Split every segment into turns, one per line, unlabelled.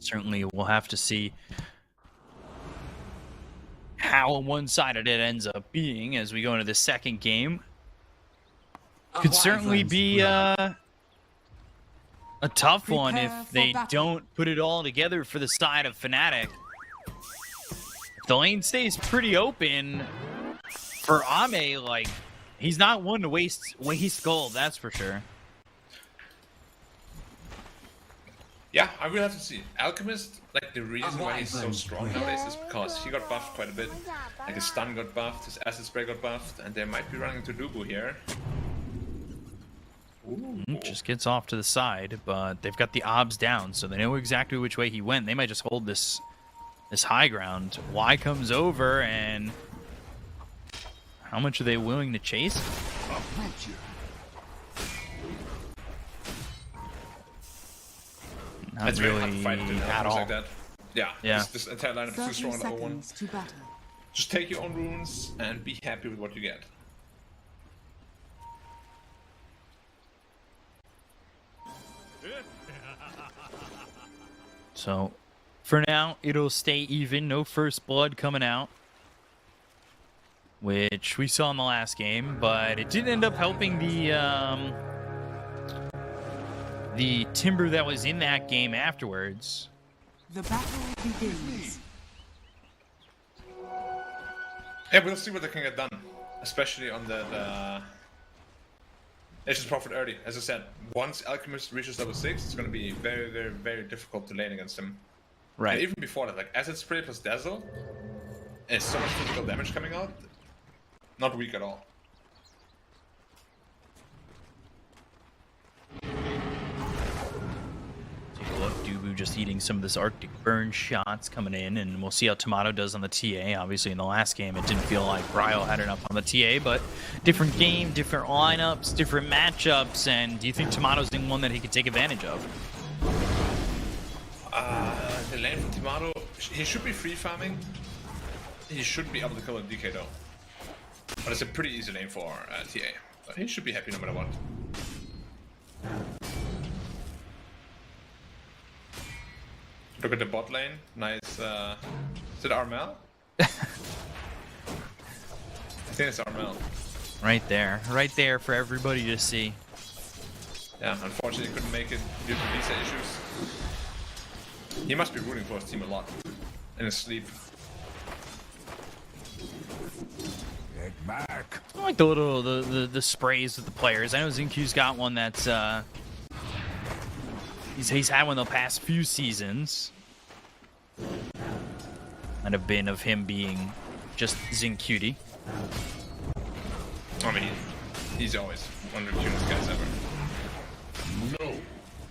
certainly we'll have to see how one-sided it ends up being as we go into the second game. Could certainly be a tough one if they don't put it all together for the side of Fnatic. If the lane stays pretty open for Ame, like, he's not one to waste gold, that's for sure.
Yeah, I will have to see. Alchemist, like, the reason why he's so strong nowadays is because he got buffed quite a bit. Like, his stun got buffed, his acid spray got buffed, and they might be running into Dubu here. Ooh.
Just gets off to the side, but they've got the obs down, so they know exactly which way he went. They might just hold this high ground. Y comes over, and how much are they willing to chase? Not
it's
really
very hard to fight
at all.
like that. Yeah. This entire lineup is too strong at 0-1. Just take your own runes and be happy with what you get.
So, for now, it'll stay even. No first blood coming out, which we saw in the last game, but it did end up helping the Timber that was in that game afterwards.
The battle begins.
Yeah, we'll see what they can get done, especially on the It's just profit early. As I said, once Alchemist reaches level 6, it's going to be very, very, very difficult to lane against him.
Right.
And even before that, like Acid Spray plus Dazzle, and so much physical damage coming out, not weak at all.
Take a look, Dubu just eating some of this Arctic Burn shots coming in, and we'll see how Tomato does on the TA. Obviously, in the last game, it didn't feel like Bryo had enough on the TA, but different game, different lineups, different matchups, and do you think Tomato's in one that he could take advantage of?
The lane from Tomato, he should be free farming. He should be able to kill a DK though. But it's a pretty easy lane for TA. So he should be happy no matter what. Look at the bot lane. Nice. Is it Armel? I think it's Armel.
Right there for everybody to see.
Yeah, unfortunately couldn't make it due to visa issues. He must be rooting for his team a lot in his sleep.
I like the little the sprays with the players. I know Xinq's got one that's he's had one the past few seasons. Might have been of him being just Xinq.
I mean, he's always one of the cutest guys ever. No.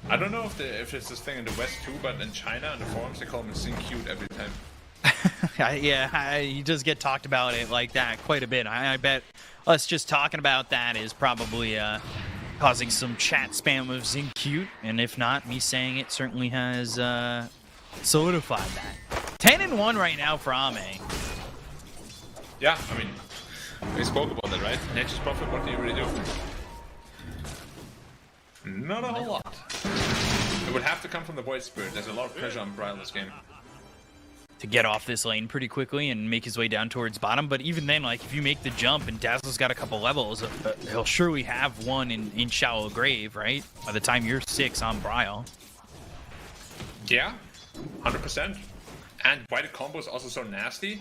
I don't know if it's this thing in the West too, but in China, in the forums, they call him Xinq every time.
Yeah, he does get talked about it like that quite a bit. I bet us just talking about that is probably causing some chat spam of Xinq, and if not, me saying it certainly has solidified that. 10-1 right now for Ame.
Yeah, I mean, we spoke about that, right? Nature's Prophet, what do you really do? Not a whole lot. It would have to come from the Void Spirit. There's a lot of pressure on Bryle this game.
To get off this lane pretty quickly and make his way down towards bottom, but even then, like, if you make the jump and Dazzle's got a couple levels, he'll surely have one in Shallow Grave, right? By the time you're 6 on Bryle.
Yeah, 100%. And why the combo is also so nasty,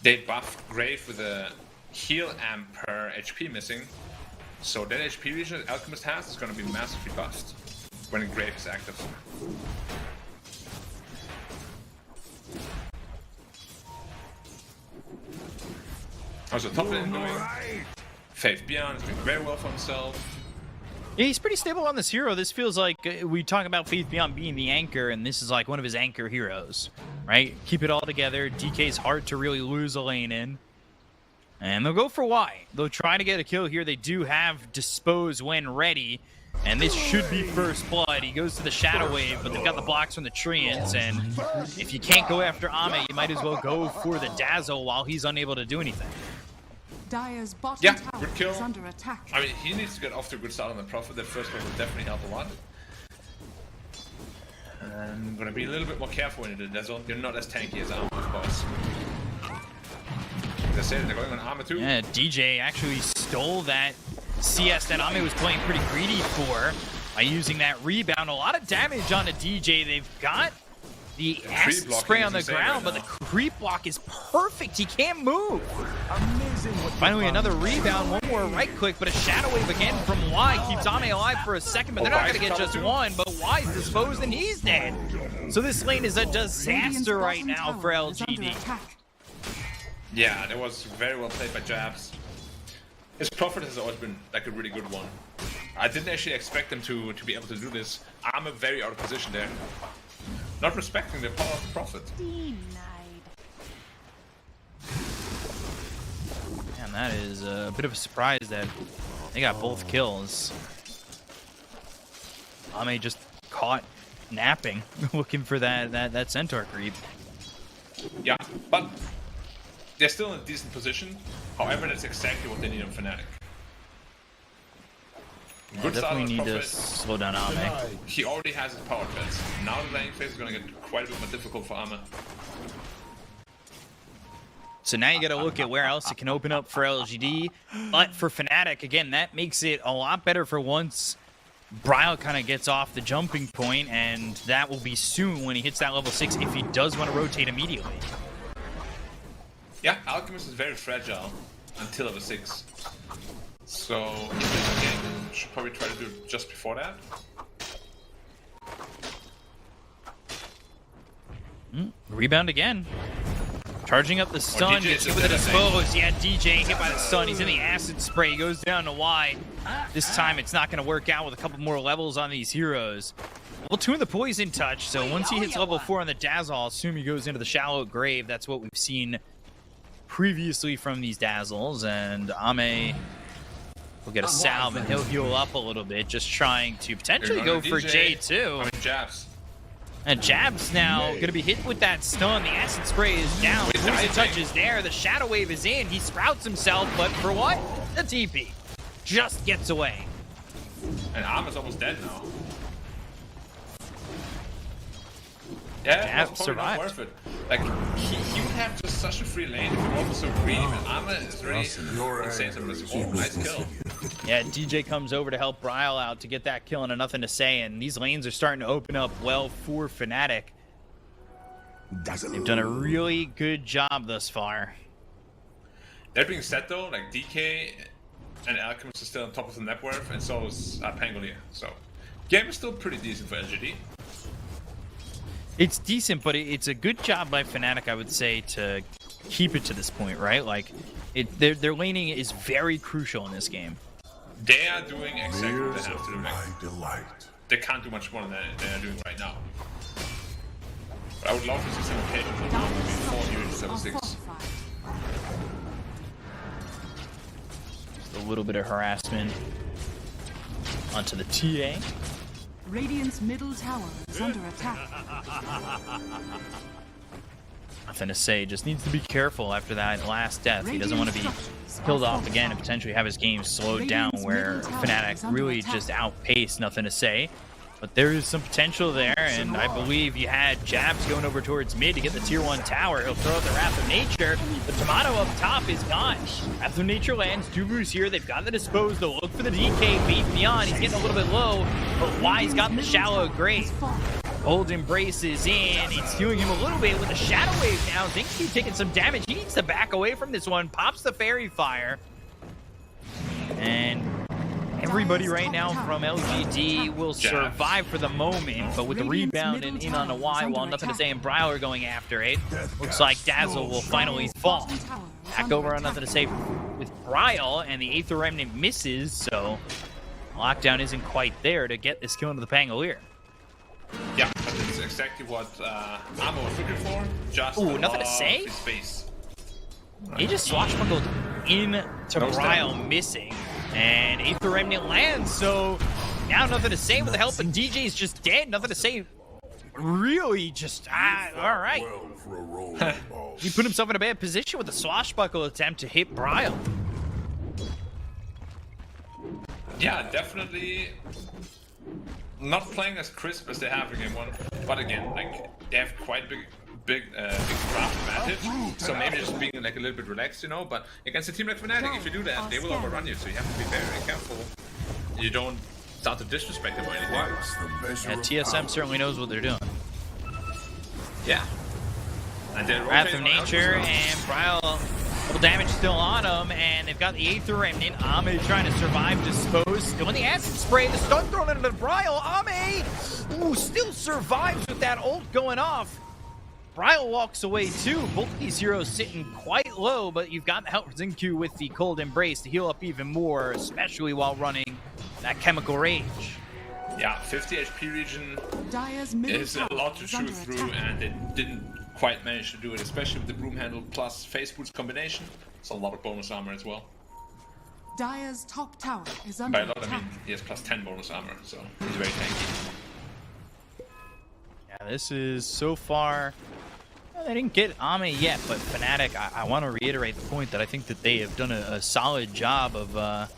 they buffed Grave with a heal amp per HP missing. So that HP region that Alchemist has is going to be massively buffed when Grave is active. Also, top lane doing Faith Beyond is doing very well for himself.
Yeah, he's pretty stable on this hero. This feels like we talk about Faith Beyond being the anchor, and this is like one of his anchor heroes, right? Keep it all together. DK's hard to really lose a lane in. And they'll go for Y. They'll try to get a kill here. They do have Dispose when ready, and this should be first blood. He goes to the Shadow Wave, but they've got the blocks from the Treants, and if you can't go after Ame, you might as well go for the Dazzle while he's unable to do anything.
Dire's bottom
Yeah,
tower
good kill.
is under attack.
I mean, he needs to get off to a good start on the Prophet. That first one will definitely help a lot. I'm gonna be a little bit more careful in the desert. You're not as tanky as Armor, of course. As I said, they're going on Armor too.
Yeah, DJ actually stole that CS that Ame was playing pretty greedy for by using that rebound. A lot of damage on a DJ. They've got the acid spray on the ground, but the creep block is perfect. He can't move. Finally, another rebound. One more right click, but a shadow wave again from Y keeps Ame alive for a second, but they're not going to get just one. But Y's disposed and he's dead. So this lane is a disaster right now for LGD.
Yeah, that was very well played by Jabs. His Prophet has always been like a really good one. I didn't actually expect him to be able to do this. I'm very out of position there. Not respecting the power of the Prophet.
And that is a bit of a surprise that they got both kills. Ame just caught napping, looking for that Centaur creep.
Yeah, but they're still in a decent position. However, that's exactly what they need on Fnatic.
Yeah, definitely need to slow down Ame.
He already has his power treads. Now the laning phase is going to get quite a bit more difficult for Ame.
So now you got to look at where else it can open up for LGD. But for Fnatic, again, that makes it a lot better for once Bryle kind of gets off the jumping point, and that will be soon when he hits that level 6 if he does want to rotate immediately.
Yeah, Alchemist is very fragile until level 6. So if this game should probably try to do it just before that.
Rebound again. Charging up the stun, gets hit with the dispose. Yeah, DJ hit by the stun. He's in the acid spray. He goes down to Y. This time it's not going to work out with a couple more levels on these heroes. Level 2 in the poison touch. So once he hits level 4 on the Dazzle, I'll assume he goes into the shallow grave. That's what we've seen previously from these Dazzles. And Ame will get a salve and he'll heal up a little bit, just trying to potentially go for J2.
I mean, Jabs.
And Jabs now going to be hit with that stun. The acid spray is down. The poison touch is there. The shadow wave is in. He sprouts himself, but for what? The TP. Just gets away.
And Arma's almost dead now. Yeah, it's probably not worth it. Like, he would have just such a free lane if he wasn't so greedy, but Arma is really insane. So this nice kill.
Yeah, DJ comes over to help Bryle out to get that kill and a nothing to say, and these lanes are starting to open up well for Fnatic. They've done a really good job thus far.
That being said though, like DK and Alchemist is still on top of the net worth, and so is Pangolier. So, game is still pretty decent for LGD.
It's decent, but it's a good job by Fnatic, I would say, to keep it to this point, right? Like, their laning is very crucial in this game.
They are doing exactly what they have to do. Like, they can't do much more than they are doing right now. But I would love to see some occasions before you hit level 6.
Just a little bit of harassment onto the TA.
Radiant's middle tower is under attack.
Nothing to say. Just needs to be careful after that last death. He doesn't want to be killed off again and potentially have his game slowed down where Fnatic really just outpaced. Nothing to say. But there is some potential there, and I believe you had Jabs going over towards mid to get the tier 1 tower. He'll throw out the Wrath of Nature. The Tomato up top is gone. Wrath of Nature lands. Dubu's here. They've got the dispose. They'll look for the DK. Faith Beyond. He's getting a little bit low, but Y's got the shallow grave. Cold Embrace is in. It's healing him a little bit with the Shadow Wave now. Zinxu taking some damage. He needs to back away from this one. Pops the Fairy Fire. And everybody right now from LGD will survive for the moment, but with the rebound and in on the Y, while nothing to say, and Bryle going after it. Looks like Dazzle will finally fall. Back over on nothing to say with Bryle, and the Aether Remnant misses, so lockdown isn't quite there to get this kill into the Pangolier.
Yeah, but it's exactly what Amo was looking for. Just
nothing to say?
His face.
He just swashbuckled into Bryle, missing. And Aether Remnant lands, so now nothing to say with the help of DJ's just dead. Nothing to say. Really just, alright. He put himself in a bad position with a swashbuckle attempt to hit Bryle.
Yeah, definitely not playing as crisp as they have in game 1, but again, like they have quite big draft advantage. So maybe just being like a little bit relaxed, you know. But against a team like Fnatic, if you do that, they will overrun you. So you have to be very careful. You don't start to disrespect them or anything.
Yeah, TSM certainly knows what they're doing.
Yeah. And they're
Wrath of
rotating on
Nature
Alchemist.
and Bryle. Double damage still on him, and they've got the Aether Remnant. Ame trying to survive, dispose. Doing the acid spray, the stun thrown into the Bryle. Ame, ooh, still survives with that ult going off. Bryle walks away too. Both of these heroes sitting quite low, but you've got Help Xingqiu with the Cold Embrace to heal up even more, especially while running that Chemical Rage.
Yeah, 50 HP region
Dire's middle
is a
tower
lot to
is
chew
under
through,
attack.
and they didn't quite manage to do it, especially with the Broom Handle plus Face Boots combination. It's a lot of bonus armor as well.
Dire's top tower is
By
under
a lot, I
attack.
mean he has plus 10 bonus armor, so he's very tanky.
Yeah, this is so far. Well, they didn't get Ame yet, but Fnatic, I want to reiterate the point that I think that they have done a solid job of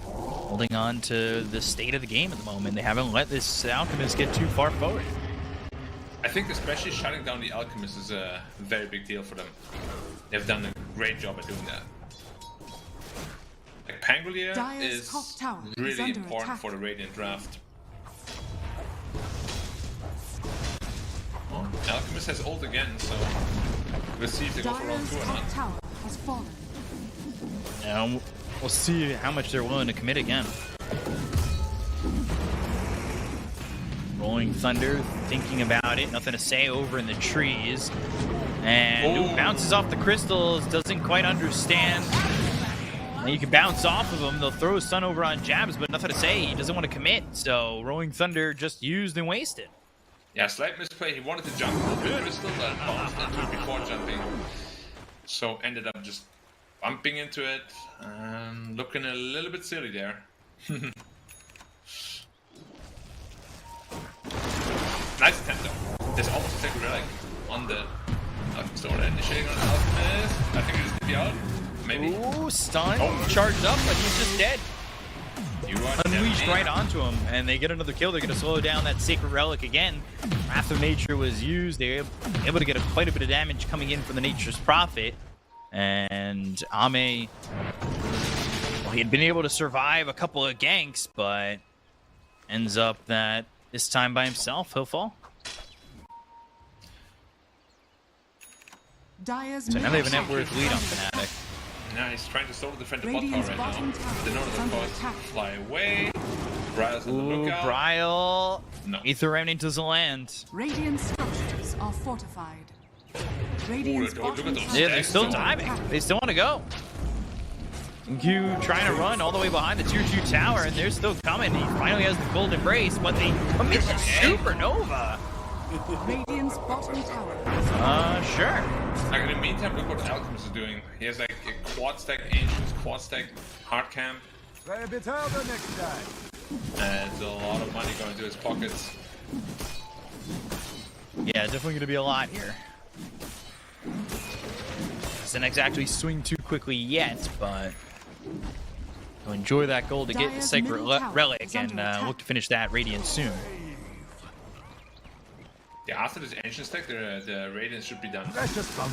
holding on to the state of the game at the moment. They haven't let this Alchemist get too far forward.
I think especially shutting down the Alchemist is a very big deal for them. They've done a great job at doing that. Like Pangolier
Dire's
is
top tower is
really
under
important
attack.
for the Radiant draft. Well, Alchemist has ult again, so we'll see if they go for round
Dire's
2 or not.
top tower has fallen.
Now, we'll see how much they're willing to commit again. Rolling Thunder, thinking about it, nothing to say over in the trees. And ooh, bounces off the crystals, doesn't quite understand. And you can bounce off of them, they'll throw a stun over on Jabs, but nothing to say, he doesn't want to commit. So Rolling Thunder just used and wasted.
Yeah, slight misplay, he wanted to jump over the crystal, but bounced into it before jumping. So ended up just bumping into it, and looking a little bit silly there. Nice attempt though. There's almost a second relic on the Alchemist or initiating on the Alchemist. I think it's the out. Maybe.
Ooh, stun, charged up, but he's just dead.
You are
Unleashed
dead.
right onto him, and they get another kill. They're going to slow down that Sacred Relic again. Wrath of Nature was used. They were able to get quite a bit of damage coming in from the Nature's Prophet. And Ame, well, he had been able to survive a couple of ganks, but ends up that this time by himself, he'll fall.
Dire's
So now they have a net
middle
worth
tower
lead on
is under
Fnatic.
Nah, he's trying to solo defend the bot tower
Radiant's
right
bottom
now.
tower
The Northern
is under
Coast
attack.
fly away. Bryle's on the
Ooh,
lookout.
Bryle.
No.
Aether Remnant doesn't land.
Radiant structures are fortified. Radiant's
look at
bottom
those
tower
Yeah, they're
is
still
under
diving.
attack.
They still want to go. Q trying to run all the way behind the tier 2 tower, and they're still coming. He finally has the Cold Embrace, but they commit the Supernova.
Radiant's bottom tower is
Sure.
Like in the meantime, look what Alchemist is doing. He has like a quad stack Ancients, quad stack Hard Camp,
Try a bit harder next time.
and a lot of money going to his pockets.
Yeah, definitely going to be a lot here. Zenek's actually swing too quickly yet, but he'll enjoy that gold to get the
Dire's
Sacred
middle tower
Relic
is
and
under attack.
look to finish that Radiant soon.
Yeah, after this Ancient stack, the Radiant should be done.
That's just fun.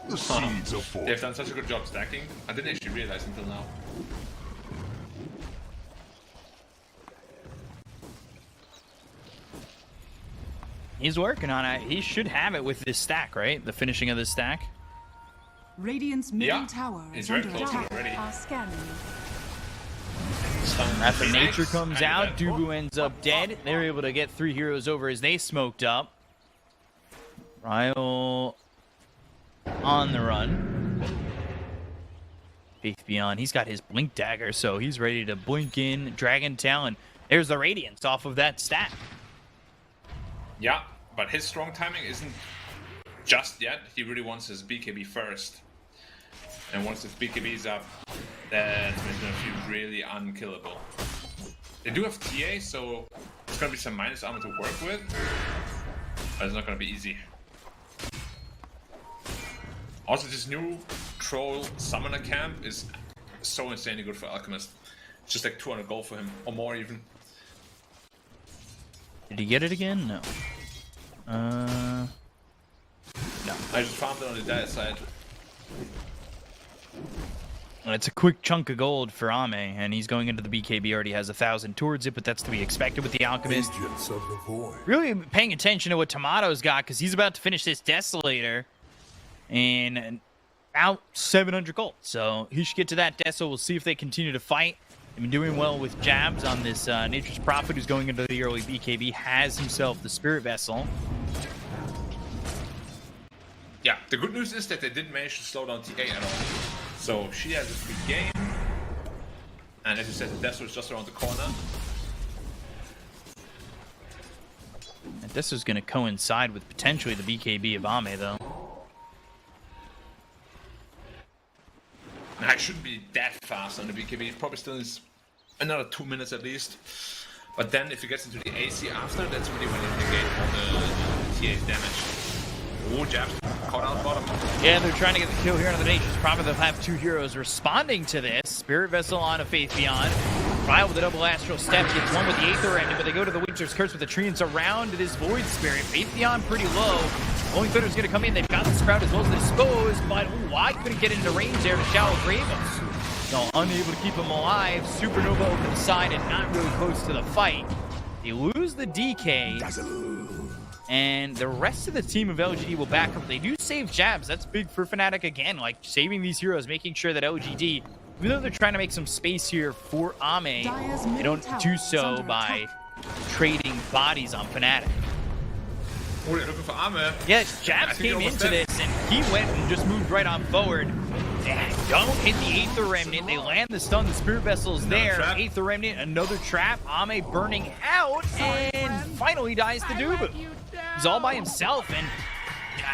The seeds are for.
They've done such a good job stacking. I didn't actually realize until now.
He's working on it. He should have it with this stack, right? The finishing of this stack.
Radiant's middle
Yeah,
tower
he's
is
very
under
close to
attack.
it already.
Are scanning.
Wrath of
Phoenix,
Nature comes
and
out.
then-
Dubu ends up dead. They're able to get 3 heroes over as they smoked up. Ryle on the run. Faith Beyond. He's got his Blink Dagger, so he's ready to blink in Dragon Talon. There's the Radiance off of that stack.
Yeah, but his strong timing isn't just yet. He really wants his BKB first. And once his BKB is up, that's when he's going to feel really unkillable. They do have TA, so there's going to be some minus armor to work with. But it's not going to be easy. Also, this new troll summoner camp is so insanely good for Alchemist. It's just like 200 gold for him, or more even.
Did he get it again? No. No.
I just farmed it on the dire side.
It's a quick chunk of gold for Ame, and he's going into the BKB. Already has 1,000 towards it, but that's to be expected with the Alchemist.
Agents of the void.
Really paying attention to what Tomato's got, because he's about to finish this Desolator in about 700 gold. So he should get to that Deso. We'll see if they continue to fight. They've been doing well with jabs on this Nature's Prophet, who's going into the early BKB, has himself the Spirit Vessel.
Yeah, the good news is that they didn't manage to slow down TA at all. So she has a free game. And as you said, the Deso is just around the corner.
And this is going to coincide with potentially the BKB of Ame, though.
I shouldn't be that fast on the BKB. It probably still is another 2 minutes at least. But then if he gets into the AC after, that's really when he negate all the TA's damage. Oh, jabs caught out bottom.
Yeah, they're trying to get the kill here on the Nature's Prophet. They'll have 2 heroes responding to this. Spirit Vessel on a Faith Beyond. Ryle with a double Astral Step gets one with the Aether Ending, but they go to the Winter's Curse with the Treants around this Void Spirit. Faith Beyond pretty low. Only Thunder's going to come in. They've got the Sprout as well as the Dispose, but why couldn't get into range there to Shallow Graves? So unable to keep him alive. Supernova over the side and not really close to the fight. They lose the DK. And the rest of the team of LGD will back up. They do save jabs. That's big for Fnatic again. Like, saving these heroes, making sure that LGD, even though they're trying to make some space here for Ame, they don't do so by trading bodies on Fnatic.
Oh, they're looking for Ame.
Yes, jabs came into this, and he went and just moved right on forward. They don't hit the Aether Remnant. They land the stun. The Spirit Vessel's there. Aether Remnant, another trap. Ame burning out, and finally dies to Dubu. He's all by himself, and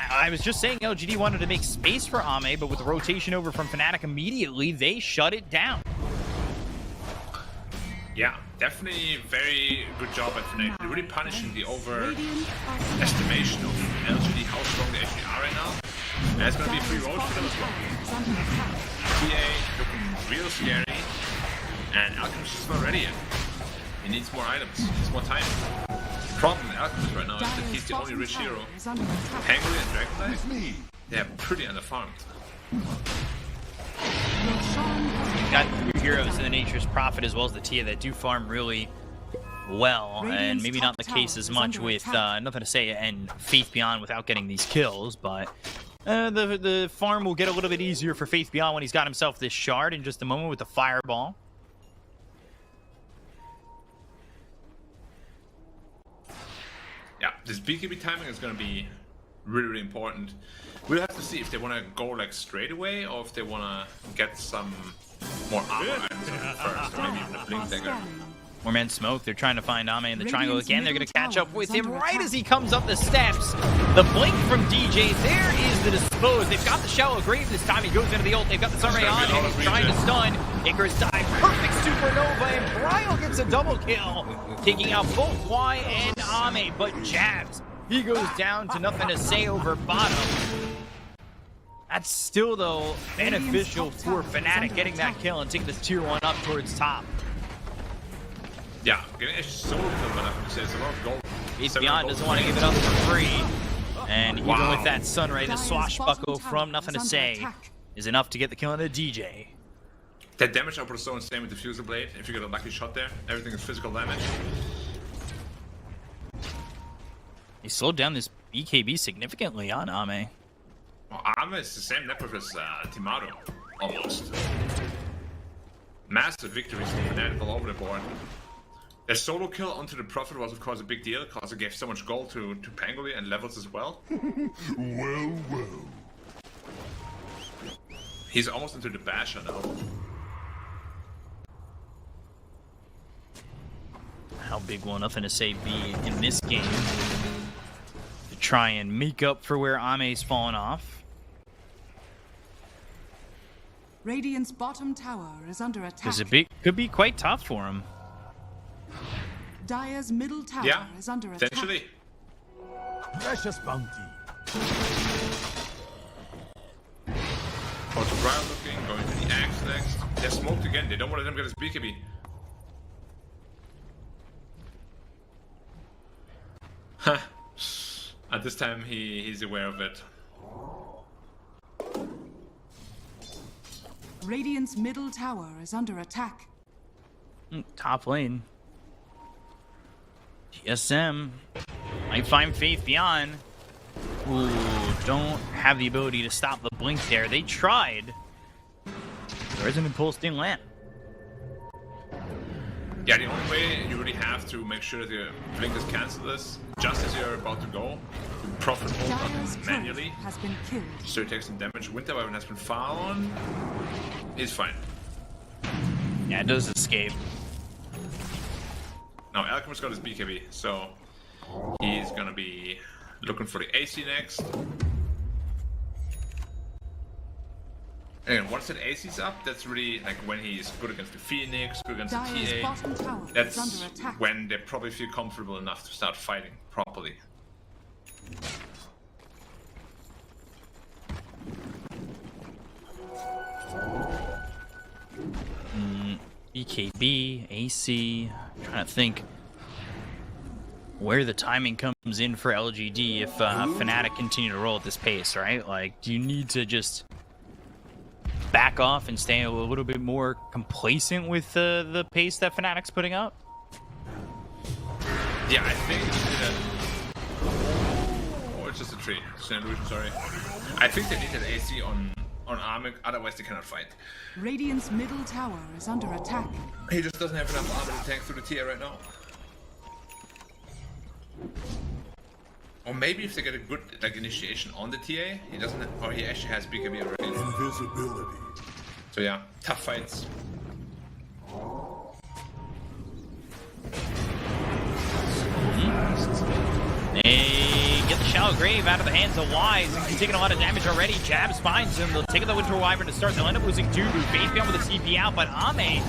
I was just saying LGD wanted to make space for Ame, but with the rotation over from Fnatic immediately, they shut it down.
Yeah, definitely very good job at Fnatic. They're really punishing the overestimation of LGD, how strong they actually are right now. And it's going to be a free road for them as well. TA looking real scary, and Alchemist is not ready yet. He needs more items, he needs more time. The problem with Alchemist right now is that he's the only rich hero. Penguin and Dragonfly, they're pretty underfarmed.
You've got 2 heroes in the Nature's Prophet as well as the Tia that do farm really well, and maybe not the case as much with Nothing to Say and Faith Beyond without getting these kills, but the farm will get a little bit easier for Faith Beyond when he's got himself this shard in just a moment with the Fireball.
Yeah, this BKB timing is going to be really, really important. We'll have to see if they want to go like straight away or if they want to get some more armor items first, or maybe even a Blink Dagger.
More men smoke. They're trying to find Ame in the triangle again. They're going to catch up with him right as he comes up the steps. The blink from DJ. There is the Dispose. They've got the Shallow Grave this time. He goes into the ult. They've got the Sunray on him. He's trying to stun. Icarus dive. Perfect Supernova. And Bryle gets a double kill. Taking out both Y and Ame. But jabs. He goes down to Nothing to Say over bottom. That's still, though, beneficial for Fnatic getting that kill and taking this tier 1 up towards top.
Yeah, getting a solo kill, but I say it's a lot of gold.
Faith Beyond doesn't want to give it up for free. And even with that Sunray, the swashbuckle from Nothing to Say is enough to get the kill on the DJ.
That damage output is so insane with the Fuser Blade. If you get a lucky shot there, everything is physical damage.
He slowed down this BKB significantly on Ame.
Well, Ame is the same network as Timaro, almost. Massive victories for Fnatic all over the board. Their solo kill onto the Prophet was of course a big deal because it gave so much gold to Pangoli and levels as well.
Well, well.
He's almost into the Basher now.
How big will Nothing to Say be in this game to try and make up for where Ame's fallen off?
Radiant's bottom tower is under attack.
Because it could be quite tough for him.
Dire's middle tower is under attack.
Potentially.
Precious bounty.
Also Brian looking, going to the Axe next. They're smoked again, they don't want to let him get his BKB. Huh. At this time he's aware of it.
Radiant's middle tower is under attack.
Top lane. TSM might find Faith Beyond. Ooh, don't have the ability to stop the blink there. They tried. The Resonant Pulse didn't land.
Yeah, the only way you really have to make sure that your blink is cancelled is just as you're about to go. You profit hold on
Dire's
him
turret
manually.
has been killed.
So he takes some damage. Winter Weapon has been found. He's fine.
Yeah, it does escape.
Now Alchemist got his BKB, so he's gonna be looking for the AC next. And once that AC's up, that's really like when he's good against the Phoenix, good against
Dire's
the TA.
bottom tower is
That's
under attack.
when they probably feel comfortable enough to start fighting properly.
BKB, AC. Trying to think where the timing comes in for LGD if Fnatic continue to roll at this pace, right? Like, do you need to just back off and stay a little bit more complacent with the pace that Fnatic's putting up?
Yeah, I think oh, it's just a tree. It's an illusion, sorry. I think they need that AC on Armor, otherwise they cannot fight.
Radiant's middle tower is under attack.
He just doesn't have enough armor to tank through the TA right now. Or maybe if they get a good like initiation on the TA, he doesn't have, or he actually has BKB already.
Invisibility.
So yeah, tough fights.
They get the Shallow Grave out of the hands of Wise, and he's taking a lot of damage already. Jabs finds him. They'll take the Winter Wyvern to start. They'll end up losing Dubu. Faith Beyond with a CP out, but Ame,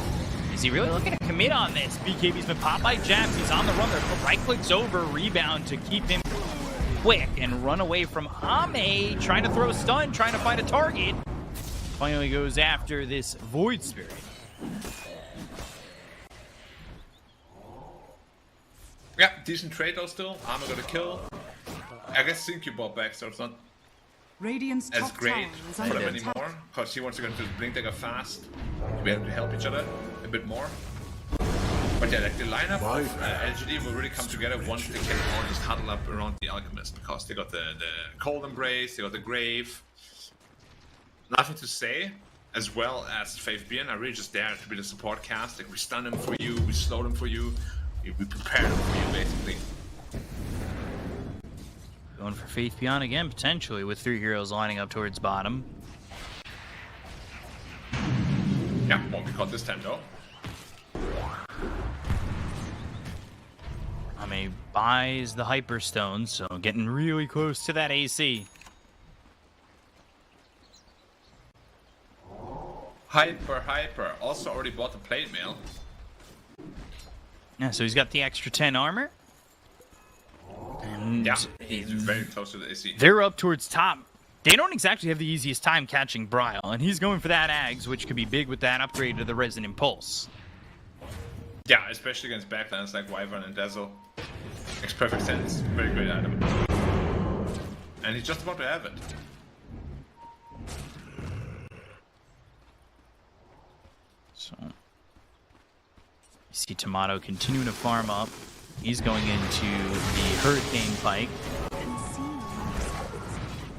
is he really looking to commit on this? BKB's been popped by Jabs. He's on the run. There, right clicks over, rebound to keep him quick and run away from Ame, trying to throw a stun, trying to find a target. Finally goes after this Void Spirit.
Yeah, decent trade though still. Armor got a kill. I guess Syncu bought back, so it's not
Radiant's
as
top
great
tower is
for
under
them
attack.
anymore, because he wants to go into his Blink Dagger fast to be able to help each other a bit more. But yeah, like the lineup of LGD will really come together once they can all just huddle up around the Alchemist, because they got the Cold Embrace, they got the Grave. Nothing to say, as well as Faith Beyond are really just there to be the support cast. Like, we stun them for you, we slow them for you, we prepare them for you, basically.
Going for Faith Beyond again, potentially, with 3 heroes lining up towards bottom.
Yeah, won't be caught this time though.
Ame buys the Hyperstone, so getting really close to that AC.
Hyper. Also already bought the plate mail.
Yeah, so he's got the extra 10 armor. And
Yeah, he's very close to the AC.
they're up towards top. They don't exactly have the easiest time catching Bryle, and he's going for that Ags, which could be big with that upgrade to the Resonant Pulse.
Yeah, especially against backlands like Wyvern and Dazzle. Makes perfect sense. Very great item. And he's just about to have it.
So, you see Tomato continuing to farm up. He's going into the Hurricane Pike.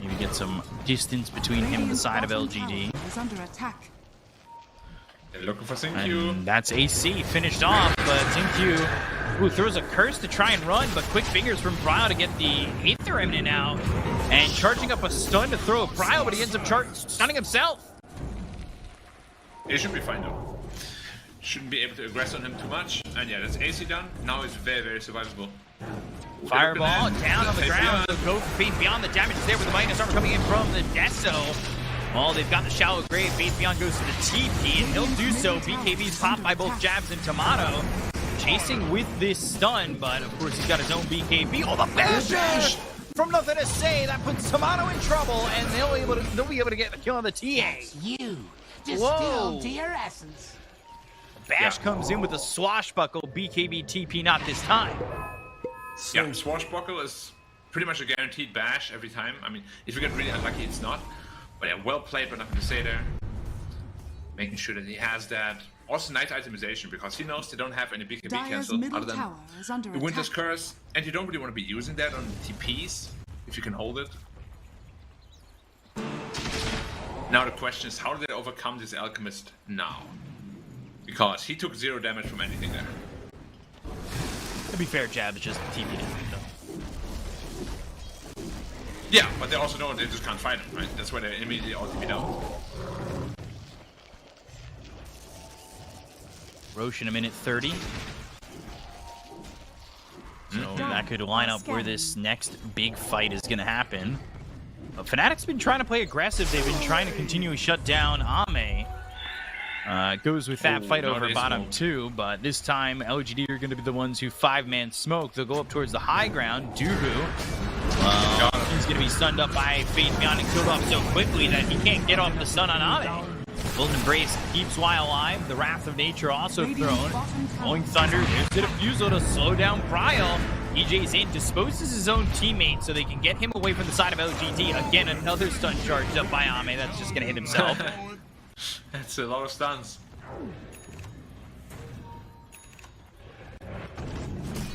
Maybe get some distance between him and the side of LGD.
Is under attack.
They're looking for Syncu.
And that's AC finished off, but Syncu throws a curse to try and run, but quick fingers from Bryle to get the Aether Remnant out. And charging up a stun to throw at Bryle, but he ends up stunning himself.
It should be fine though. Shouldn't be able to aggress on him too much. And yeah, that's AC done. Now it's very, very survivable.
Fireball down on the ground. They'll go for Faith Beyond. The damage is there with the minus armor coming in from the Deso. Well, they've got the Shallow Grave. Faith Beyond goes to the TP, and he'll do so. BKB's popped by both Jabs and Tomato. Chasing with this stun, but of course he's got his own BKB. Oh, the bash! from Nothing to Say. That puts Tomato in trouble, and they'll be able to get a kill on the TA.
You distilled
Whoa.
to your essence.
Bash comes in with a swashbuckle. BKB TP not this time.
Yeah, swashbuckle is pretty much a guaranteed bash every time. I mean, if you get really unlucky, it's not. But yeah, well played, but nothing to say there. Making sure that he has that. Also, nice itemization, because he knows they don't have any BKB
Dire's
cancel
middle
other than
tower is under
the Winter's
attack.
Curse. And you don't really want to be using that on TPs, if you can hold it. Now the question is, how do they overcome this Alchemist now? Because he took 0 damage from anything there.
To be fair, Jab is just TP though.
Yeah, but they also know they just can't fight him, right? That's why they immediately ultimate out.
Roche in a minute 30. So that could line up where this next big fight is going to happen. But Fnatic's been trying to play aggressive. They've been trying to continually shut down Ame. Goes with that fight over bottom 2, but this time LGD are going to be the ones who 5-man smoke. They'll go up towards the high ground. Dubu, he's going to be stunned up by Faith Beyond and killed off so quickly that he can't get off the stun on Ame. Golden Embrace keeps Wile alive. The Wrath of Nature also thrown. Blowing Thunder, there's the Diffusal to slow down Pryle. EJ's in, disposes his own teammate so they can get him away from the side of LGD. Again, another stun charged up by Ame. That's just going to hit himself.
That's a lot of stuns.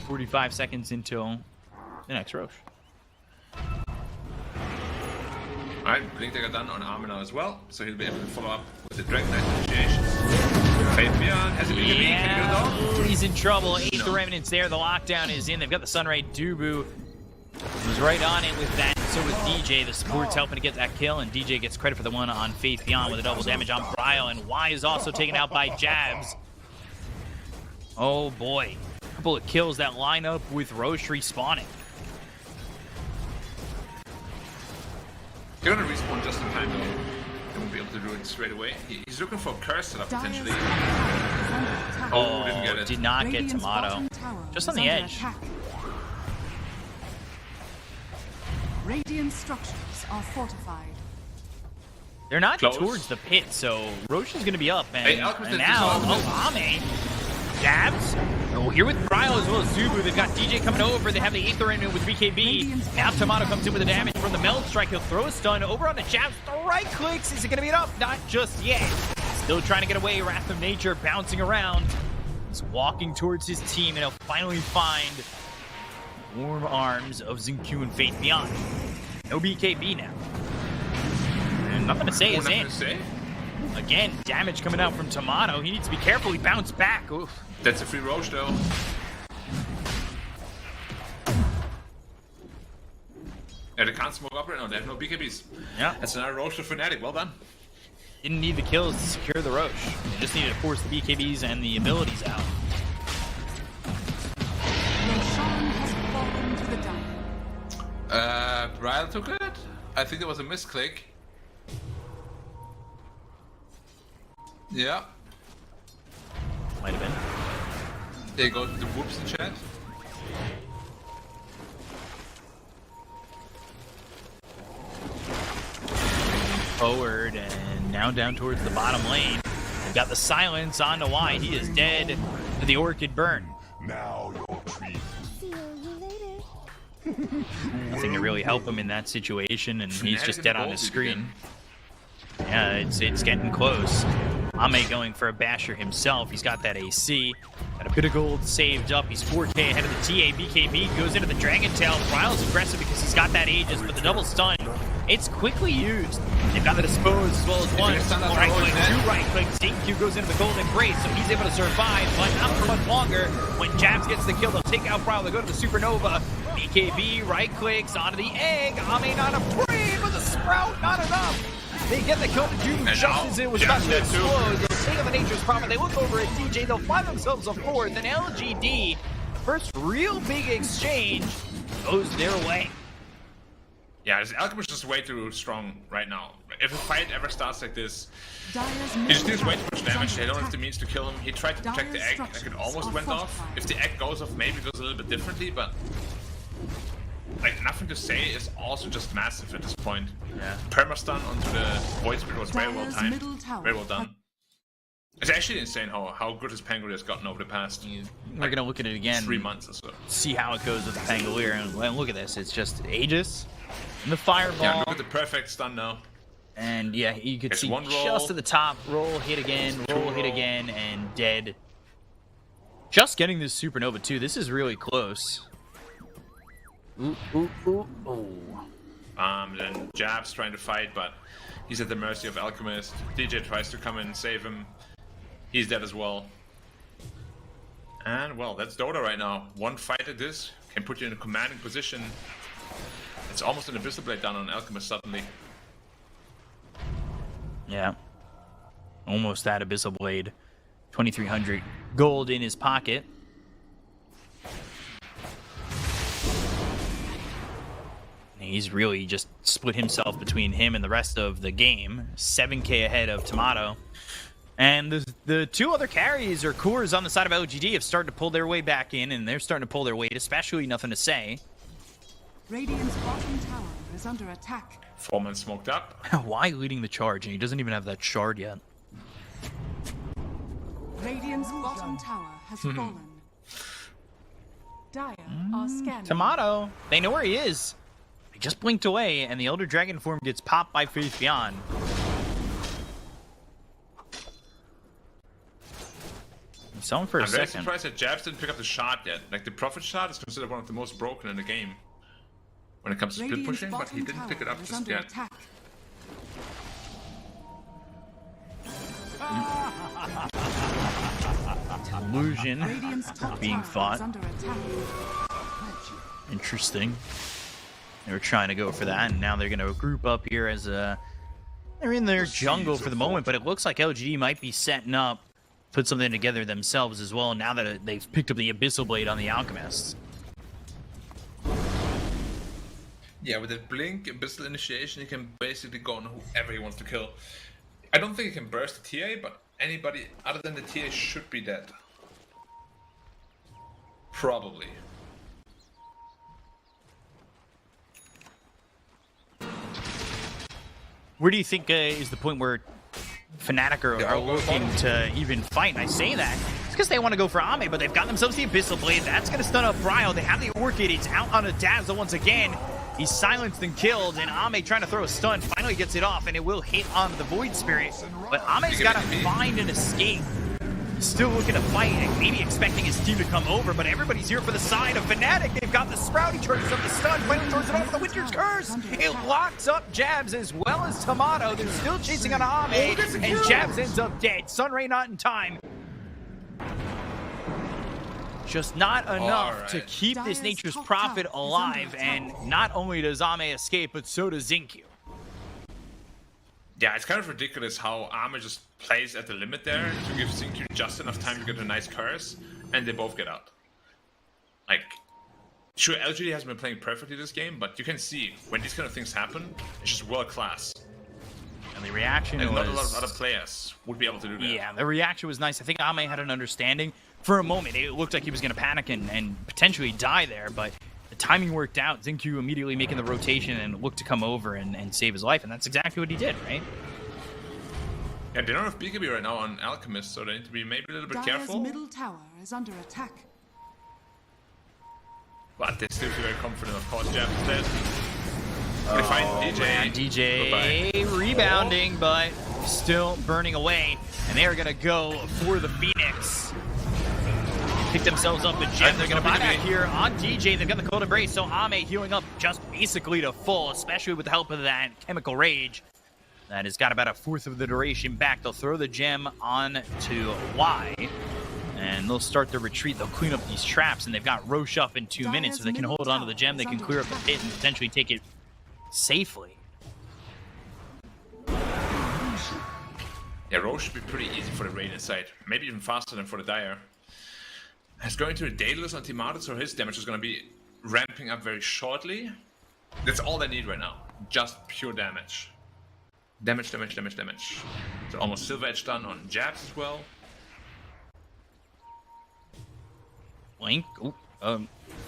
45 seconds until the next Roche.
Alright, Blink Dagger done on Armor now as well, so he'll be able to follow up with the Dragon Knight initiations. Faith Beyond has a BKB, can he get it off?
He's in trouble. 8th Remnant's there. The lockdown is in. They've got the Sunray. Dubu was right on it with that. So was DJ. The support's helping to get that kill, and DJ gets credit for the one on Faith Beyond with a double damage on Bryle, and Y is also taken out by Jabs. Oh boy. A couple of kills that line up with Roche respawning.
They're gonna respawn just in time though. They won't be able to do it straight away. He's looking for a curse setup potentially. Oh, didn't get it.
Did not get Tomato. Just on the edge.
Radiant structures are fortified.
They're not
Close.
towards the pit, so Roche is going to be up. And,
Hey, Alchemist
and
is
now,
up.
Ame. Jabs. Oh, here with Bryle as well as Zubu. They've got DJ coming over. They have the Aether in with BKB. Now Tomato comes in with the damage from the Meld Strike. He'll throw a stun over on the Jabs. The right clicks. Is it going to be enough? Not just yet. Still trying to get away. Wrath of Nature bouncing around. He's walking towards his team, and he'll finally find warm arms of Xingqiu and Faith Beyond. No BKB now. And nothing to say is
Nothing
in.
to say?
Again, damage coming out from Tomato. He needs to be careful. He bounced back. Oof.
That's a free Roche though. Yeah, they can't smoke up right now. They have no BKBs.
Yeah.
That's another Roche to Fnatic. Well done.
Didn't need the kills to secure the Roche. They just needed to force the BKBs and the abilities out.
Roshan has fallen to the dire.
Bryle took it? I think there was a misclick. Yeah.
Might have been.
There you go, the whoops in chat.
Forward and now down towards the bottom lane. They've got the silence on to Y. He is dead to the Orchid Burn.
Now your treat.
Nothing to really help him in that situation, and he's just dead on his screen. Yeah, it's getting close. Ame going for a basher himself. He's got that AC. Got a bit of gold saved up. He's 4K ahead of the TA. BKB goes into the Dragon Tail. Bryle's aggressive because he's got that Aegis, but the double stun, it's quickly used. They've got the Dispose as well as one. Right click, 2 right clicks. Xingqiu goes into the Golden Embrace, so he's able to survive, but not for much longer. When Jabs gets the kill, they'll take out Bryle. They go to the Supernova. BKB right clicks onto the egg. Ame not a free, but the Sprout not enough. They get the kill to Doom just as it was about to explode. They'll take on the Nature's Prophet. They look over at DJ. They'll find themselves a 4th. And LGD, first real big exchange, goes their way.
Yeah, this Alchemist is way too strong right now. If a fight ever starts like this,
Dire's
he just deals
middle
way too much damage. They don't have
attack.
the means to kill him. He tried to protect the egg, like it almost went off. If the egg goes off, maybe it goes a little bit differently, but like nothing to say is also just massive at this point.
Yeah.
Perma-stun onto the Void Spirit was very well
Dire's
timed.
middle tower
Very well done. It's actually insane how good his Pangolier has gotten over the past
We're gonna look at it again.
3 months or so.
See how it goes with the Pangolier, and look at this. It's just Aegis and the Fireball.
Yeah, look at the perfect stun now.
And yeah, you could
It's
see
one roll,
just at the top, roll, hit again, roll, hit again, and dead. Just getting this Supernova too. This is really close. Ooh, ooh, ooh, ooh.
Then Jab's trying to fight, but he's at the mercy of Alchemist. DJ tries to come in and save him. He's dead as well. And well, that's Dota right now. One fight at this can put you in a commanding position. It's almost an Abyssal Blade down on Alchemist suddenly.
Yeah. Almost that Abyssal Blade. 2,300 gold in his pocket. He's really just split himself between him and the rest of the game. 7k ahead of Tomato. And the two other carries or cores on the side of LGD have started to pull their way back in, and they're starting to pull their weight, especially Nothing to Say.
Radiant's bottom tower is under attack.
Foreman smoked up.
Why leading the charge? And he doesn't even have that shard yet.
Radiant's bottom tower has fallen. Dire are scanning.
Tomato, they know where he is. He just blinked away, and the Elder Dragon form gets popped by Faith Beyond. I'm selling for a
I'm very
second.
surprised that Jabs didn't pick up the shot yet. Like, the Prophet shot is considered one of the most broken in the game when it comes to split
Radiant's
pushing, but he
bottom
didn't pick it
tower
up
is
just
under
yet.
attack.
Illusion
Radiant's top
being
tower
fought.
is under attack.
Interesting. They were trying to go for that, and now they're going to group up here as they're in their jungle for the moment, but it looks like LGD might be setting up, put something together themselves as well, now that they've picked up the Abyssal Blade on the Alchemists.
Yeah, with that Blink, Abyssal Initiation, he can basically go on whoever he wants to kill. I don't think he can burst the TA, but anybody other than the TA should be dead. Probably.
Where do you think is the point where Fnatic are looking to even fight? And I say that it's because they want to go for Ame, but they've got themselves the Abyssal Blade. That's going to stun up Bryo. They have the Orchid. It's out on a Dazzle once again. He's silenced and killed, and Ame trying to throw a stun finally gets it off, and it will hit on the Void Spirit. But Ame's got to find an escape. He's still looking to fight and maybe expecting his team to come over, but everybody's here for the side of Fnatic. They've got the Sprout. He charges up the stun. Finally throws it off the Winter's Curse. It locks up Jabs as well as Tomato. They're still chasing on Ame, and Jabs ends up dead. Sunray not in time. Just not enough to keep this Nature's Prophet alive, and not only does Ame escape, but so does Xingqiu.
Yeah, it's kind of ridiculous how Armor just plays at the limit there to give Xingqiu just enough time to get a nice curse, and they both get out. Like, sure, LGD hasn't been playing perfectly this game, but you can see when these kind of things happen, it's just world class.
And the reaction
And
was...
not a lot of other players would be able to do that.
Yeah, the reaction was nice. I think Ame had an understanding. For a moment, it looked like he was going to panic and potentially die there, but the timing worked out. Xingqiu immediately making the rotation and looked to come over and save his life, and that's exactly what he did, right?
Yeah, they don't have BKB right now on Alchemist, so they need to be maybe a little bit
Dire's
careful.
middle tower is under attack.
But they still feel very confident, of course. Jab is dead. They find DJ.
Man, DJ
Goodbye.
rebounding, but still burning away, and they are going to go for the Phoenix. Pick themselves up a gem. They're going to buy back here on DJ. They've got the Cold Embrace, so Ame healing up just basically to full, especially with the help of that Chemical Rage. That has got about a fourth of the duration back. They'll throw the gem on to Y, and they'll start the retreat. They'll clean up these traps, and they've got Roche up in 2 minutes. If they can hold on to the gem, they can clear up the pit and potentially take it safely.
Yeah, Roche should be pretty easy for the Radiant side. Maybe even faster than for the Dire. He's going to the Daedalus on Timato, so his damage is going to be ramping up very shortly. That's all they need right now. Just pure damage. Damage, damage, damage, damage. So almost Silver Edge done on Jabs as well.
Blink.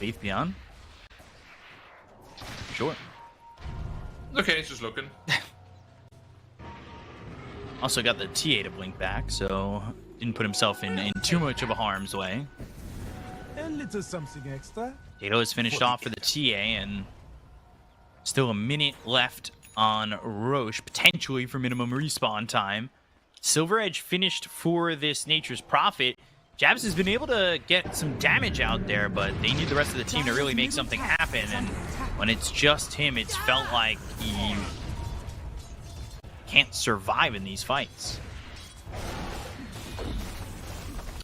Faith Beyond. Sure.
Okay, he's just looking.
Also got the TA to blink back, so didn't put himself in too much of a harm's way.
A little something extra.
Tato is finished off for the TA, and still a minute left on Roche, potentially for minimum respawn time. Silver Edge finished for this Nature's Prophet. Jabs has been able to get some damage out there, but they need the rest of the team to really make something happen. And when it's just him, it's felt like he can't survive in these fights.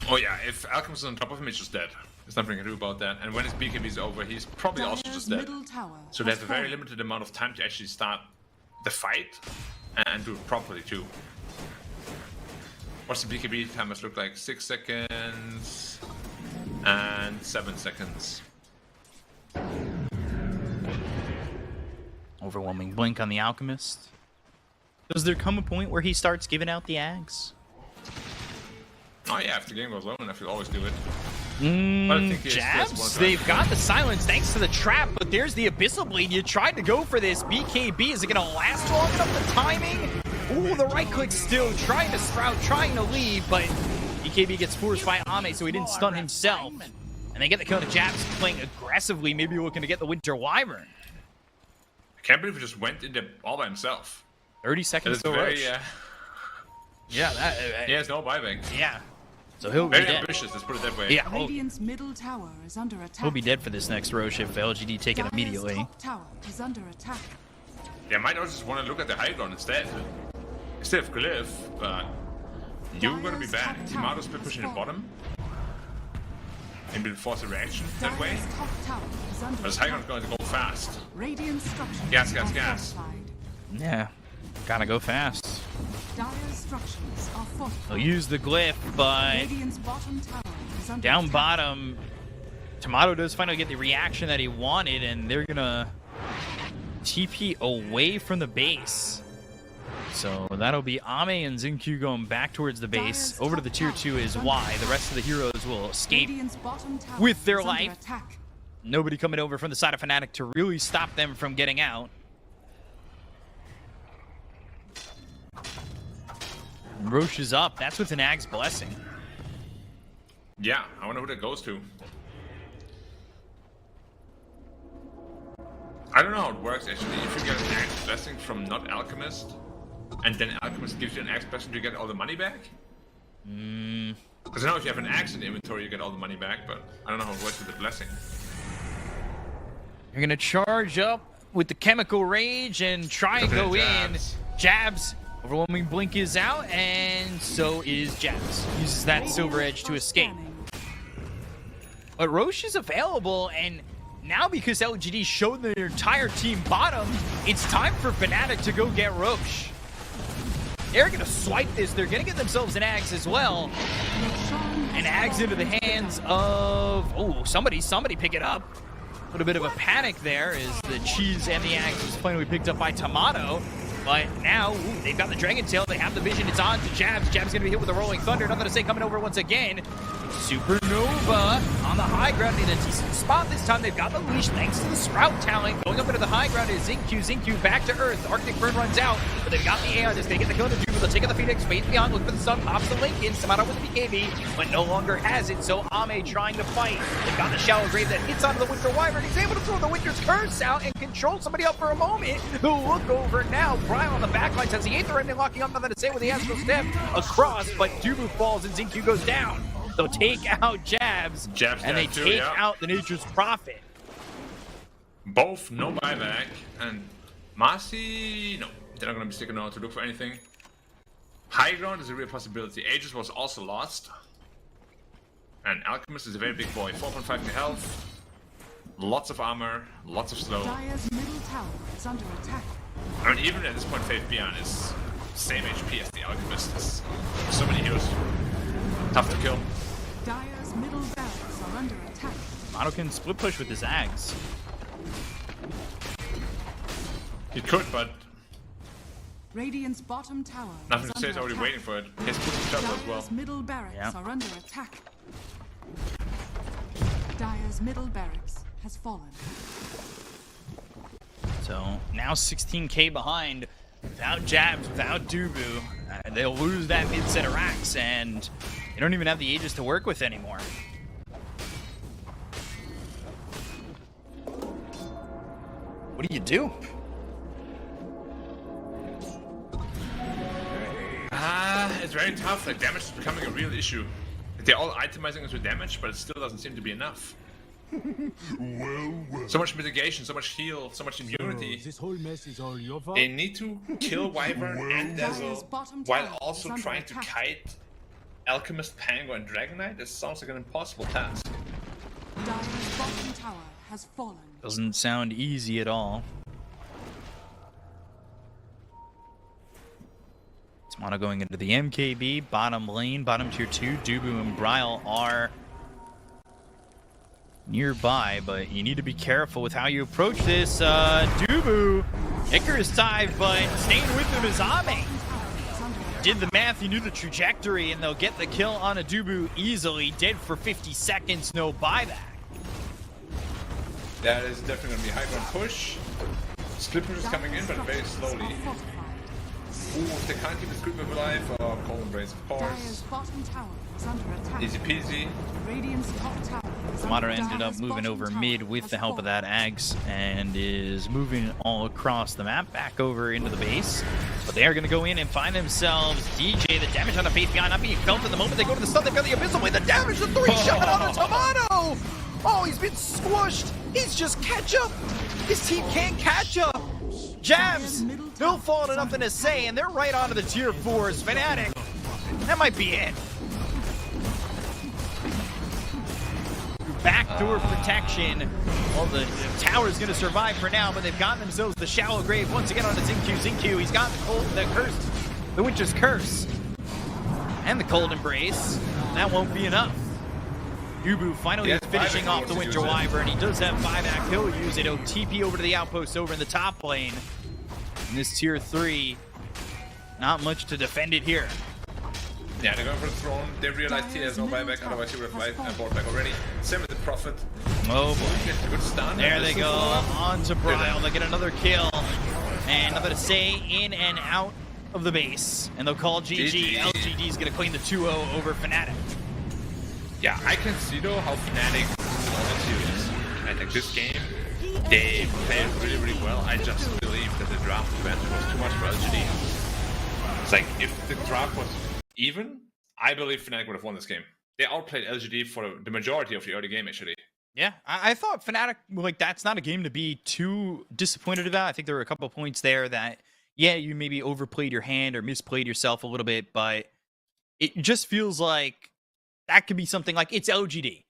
Oh yeah, if Alchemist is on top of him, he's just dead. There's nothing to do about that. And when his BKB is over, he's probably also just dead. So they have a very limited amount of time to actually start the fight and do it properly too. What's the BKB timers look like? 6 seconds and 7 seconds.
Overwhelming blink on the Alchemist. Does there come a point where he starts giving out the Ags?
Oh yeah, if the game goes long enough, he'll always do it.
Jabs, they've got the silence thanks to the trap, but there's the Abyssal Blade. You tried to go for this. BKB, is it going to last long enough? The timing? Ooh, the right click still. Trying to sprout, trying to leave, but BKB gets forced by Ame, so he didn't stun himself. And they get the kill to Jabs playing aggressively, maybe looking to get the Winter Wyvern.
I can't believe he just went in there all by himself.
30 seconds to
very,
rush. Yeah,
he has no buyback.
Yeah. So he'll be
very
dead.
ambitious, let's put it that way.
Yeah,
Radiant's middle tower is under attack.
he'll be dead for this next Roche if LGD take it
Dire's
immediately.
top tower is under attack.
They might also just want to look at the high ground instead. Instead of Glyph, but you're going to be bad. Timato's been pushing the bottom. Maybe we'll force a reaction that way.
Dire's top tower is under
But this
attack.
high ground's going to go fast.
Radiant structures
Gas,
are
gas, gas.
fortified.
Yeah, gotta go fast.
Dire's structures are fortified.
They'll use the glyph, but
Radiant's bottom tower is under
down
attack.
bottom, Tomato does finally get the reaction that he wanted, and they're gonna TP away from the base. So that'll be Ame and Xingqiu going back towards the base. Over to the tier 2 is Y. The rest of the heroes will escape
Radiant's bottom tower
with their
is under
life.
attack.
Nobody coming over from the side of Fnatic to really stop them from getting out. Roche is up. That's with an Ag's Blessing.
Yeah, I wonder who that goes to. I don't know how it works actually. If you get an Axe Blessing from not Alchemist, and then Alchemist gives you an Axe Blessing, do you get all the money back? Because I know if you have an Axe in the inventory, you get all the money back, but I don't know how it works with the Blessing.
You're gonna charge up with the Chemical Rage and try and go in. Jabs. Overwhelming blink is out, and so is Jabs. Uses that Silver Edge to escape. But Roche is available, and now because LGD showed their entire team bottom, it's time for Fnatic to go get Roche. They're gonna swipe this. They're gonna get themselves an Ags as well. An Ags into the hands of... Oh, somebody pick it up. A little bit of a panic there as the cheese and the Ags was finally picked up by Tomato. But now, they've got the Dragon Tail. They have the vision. It's on to Jabs. Jabs going to be hit with a Rolling Thunder. Nothing to say coming over once again. Supernova on the high ground in a decent spot this time. They've got the leash thanks to the Sprout talent. Going up into the high ground is Xingqiu. Xingqiu back to Earth. The Arctic Burn runs out, but they've got the Aeon. As they get the kill to Jubal. They'll take out the Phoenix. Face beyond. Look for the sun. Pops the Lincoln. Tomato with the BKB, but no longer has it. So Ame trying to fight. They've got the Shallow Grave that hits onto the Winter Wyvern. He's able to throw the Winter's Curse out and control somebody up for a moment. The look over now. Brian on the backline says the Aether Remnant locking up. Nothing to say with the Astral Step across, but Dubu falls and Xingqiu goes down. They'll take out Jabs, and they take out the Nature's Prophet.
Both no buyback, and Marcy, no, they're not going to be sticking around to look for anything. High ground is a real possibility. Aegis was also lost. And Alchemist is a very big boy. 4.5 to health, lots of armor, lots of slow.
Dire's middle tower is under attack.
I mean, even at this point, Faith Beyond is same HP as the Alchemist. There's so many heroes. Tough to kill.
Dire's middle barracks are under attack.
Mono can split push with his Ags.
He could, but
Radiant's bottom tower
nothing
is
to say. He's
under
already
attack.
waiting for it. His push is as well.
Dire's middle barracks
Yeah.
are under attack. Dire's middle barracks has fallen.
So now 16k behind, without jabs, without Dubu. They'll lose that mid set of racks, and they don't even have the Aegis to work with anymore. What do you do?
It's very tough. Like, damage is becoming a real issue. They're all itemizing into damage, but it still doesn't seem to be enough. So much mitigation, so much heal, so much immunity.
This whole mess is all your fault.
They need to kill Wyvern and
Dire's
Dazzle
bottom
while
tower
also
is under
trying to
attack.
kite Alchemist, Pango, and Dragon Knight. This sounds like an impossible task.
Dire's bottom tower has fallen.
Doesn't sound easy at all. Mono going into the MKB, bottom lane, bottom tier 2. Dubu and Bryle are nearby, but you need to be careful with how you approach this. Dubu, Icarus dive, but staying with him is Ame. Did the math, he knew the trajectory, and they'll get the kill on a Dubu easily. Dead for 50 seconds, no buyback.
That is definitely going to be high ground push. Split push is coming in, but very slowly. Ooh, if they can't keep the Scream alive, Cold Embrace, of
Dire's
course.
bottom tower is under attack.
Easy peasy.
Radiant's top tower is under
Mata ended up
Dire's
moving
bottom
over
tower
mid with
has
the help of
fallen.
that Ags, and is moving all across the map back over into the base. But they are going to go in and find themselves DJ. The damage on the Faith Beyond not being felt at the moment. They go to the stun, they've got the Abyssal with the damage, the 3-shot on a Tomato! Oh, he's been squished! He's just ketchup! His team can't catch up! Jabs! No fault, nothing to say, and they're right onto the tier 4s. Fnatic, that might be it. Backdoor protection. Well, the tower's going to survive for now, but they've gotten themselves the shallow grave once again on the Xingqiu. Xingqiu, he's got the curse, the Witch's Curse, and the Cold Embrace. That won't be enough. Dubu finally
Yeah,
is finishing
Vyvern
off the
wants to
Winter
use it.
Wyvern. He does have 5-act. He'll use it. He'll TP over to the outpost over in the top lane. In this tier 3, not much to defend it here.
Yeah, they're going for the throne. They realized he has no buyback, otherwise he would have bought back already. Same with the Prophet.
Oh boy.
Gets a good stun.
There they go, on to Bryle. They
Good.
get another kill. And nothing to say, in and out of the base. And they'll call GG.
GG.
LGD is going to clean the 2-0 over Fnatic.
Yeah, I can see though how Fnatic is always serious. I think this game, they played really, really well. I just believe that the draft advantage was too much for LGD. It's like, if the draft was even, I believe Fnatic would have won this game. They outplayed LGD for the majority of the early game, actually.
Yeah, I thought Fnatic, like, that's not a game to be too disappointed about. I think there were a couple points there that, yeah, you maybe overplayed your hand or misplayed yourself a little bit, but it just feels like that could be something like, it's LGD.